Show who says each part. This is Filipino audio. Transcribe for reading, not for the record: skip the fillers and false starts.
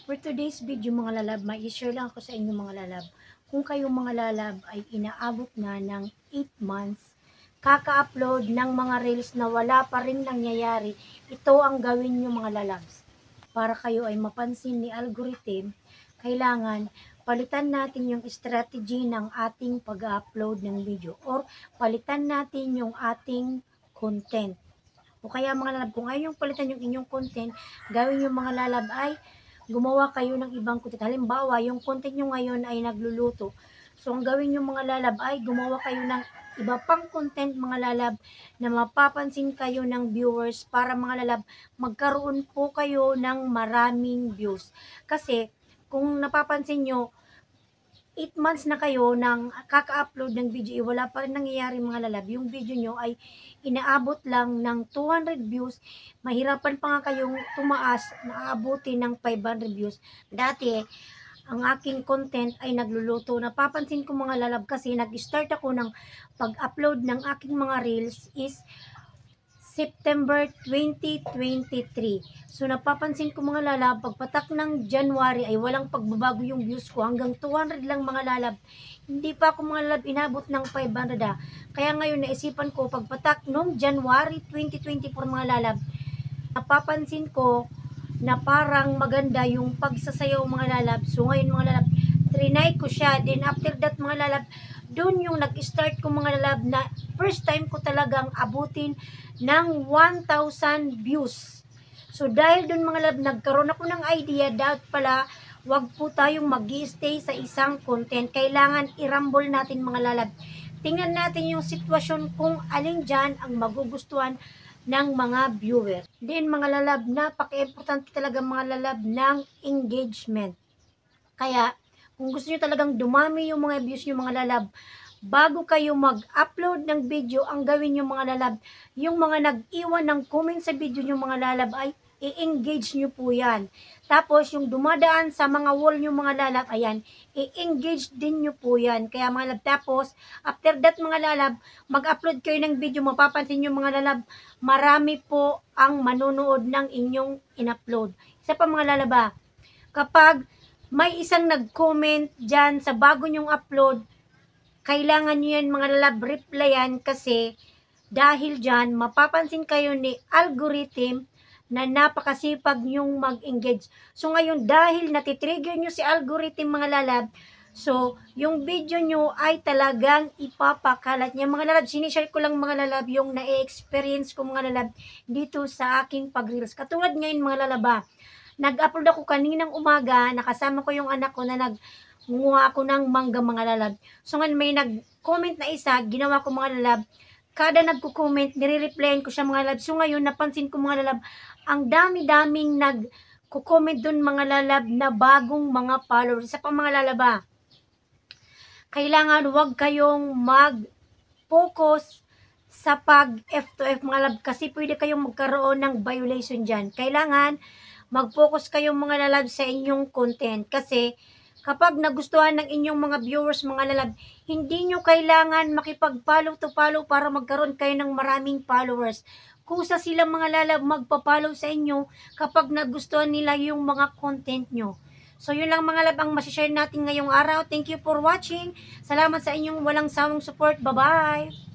Speaker 1: For today's video mga lalab, may i-share lang ako sa inyo mga lalab. Kung kayong mga lalab ay inaabot na ng 8 months, kaka-upload ng mga reels na wala pa rin nangyayari, ito ang gawin nyo mga lalabs. Para kayo ay mapansin ni algorithm, kailangan palitan natin yung strategy ng ating pag-upload ng video or palitan natin yung ating content. O kaya mga lalab, kung ayaw yung palitan yung inyong content, gawin yung mga lalab ay gumawa kayo ng ibang content. Halimbawa, yung content nyo ngayon ay nagluluto. So, ang gawin yung mga lalab ay gumawa kayo ng iba pang content mga lalab na mapapansin kayo ng viewers para mga lalab magkaroon po kayo ng maraming views. Kasi, kung napapansin nyo, 8 months na kayo nang kaka-upload ng video, wala pa rin nangyayari mga lalab. Yung video nyo ay inaabot lang ng 200 views. Mahirapan pa nga kayong tumaas na aabutin ng 500 views. Dati, ang aking content ay nagluluto. Napapansin ko mga lalab kasi nag-start ako ng pag-upload ng aking mga reels is September 2023. So napapansin ko mga lalab, pagpatak ng January ay walang pagbabago yung views ko. Hanggang 200 lang mga lalab. Hindi pa ako mga lalab inabot ng 500 ah. Kaya ngayon naisipan ko, pagpatak nung January 2024 mga lalab, napapansin ko na parang maganda yung pagsasayaw mga lalab. So ngayon mga lalab, trinay ko siya. Then after that mga lalab, doon yung nag-start ko mga lalab na first time ko talagang abutin ng 1,000 views. So dahil doon mga lalab, nagkaroon ako ng idea, dapat pala wag po tayong mag-stay sa isang content. Kailangan i-rumble natin mga lalab. Tingnan natin yung sitwasyon kung alin dyan ang magugustuhan ng mga viewer. Then mga lalab, napaka-importante talaga mga lalab ng engagement. Kaya, kung gusto nyo talagang dumami yung mga views nyo mga lalab, bago kayo mag-upload ng video, ang gawin nyo mga lalab, yung mga nag-iwan ng comment sa video nyo mga lalab ay i-engage nyo po yan. Tapos, yung dumadaan sa mga wall nyo mga lalab, ayan, i-engage din nyo po yan. Kaya mga lalab, tapos, after that mga lalab, mag-upload kayo ng video, mapapansin nyo mga lalab, marami po ang manonood ng inyong in-upload. Isa pa mga lalaba, kapag may isang nag-comment dyan sa bago nyong upload, kailangan nyo yan mga lalab replyan kasi dahil dyan, mapapansin kayo ni algorithm na napakasipag nyong mag-engage. So ngayon, dahil natitrigger nyo si algorithm mga lalab, so yung video nyo ay talagang ipapakalat niya. Mga lalab, sinishare ko lang mga lalab yung na-experience ko mga lalab dito sa aking pag-reels. Katulad ngayon mga lalaba, nag-upload ako kaninang umaga, nakasama ko yung anak ko na nagmunga ako ng mangga mga lalab. So ngayon may nag-comment na isa, ginawa ko mga lalab, kada nagko-comment, nire-replyan ko siya mga lalab. So ngayon, napansin ko mga lalab, ang dami-daming nag-comment dun mga lalab na bagong mga followers. Sa pang mga lalaba, kailangan wag kayong mag-focus sa pag F2F mga lalab kasi pwede kayong magkaroon ng violation dyan. Kailangan mag-focus kayong mga lalab sa inyong content kasi kapag nagustuhan ng inyong mga viewers, mga lalab, hindi nyo kailangan makipag-follow to follow para magkaroon kayo ng maraming followers. Kusa silang mga lalab magpa-follow sa inyo kapag nagustuhan nila yung mga content nyo. So yun lang mga lab ang masishare natin ngayong araw. Thank you for watching. Salamat sa inyong walang sawang support. Bye-bye!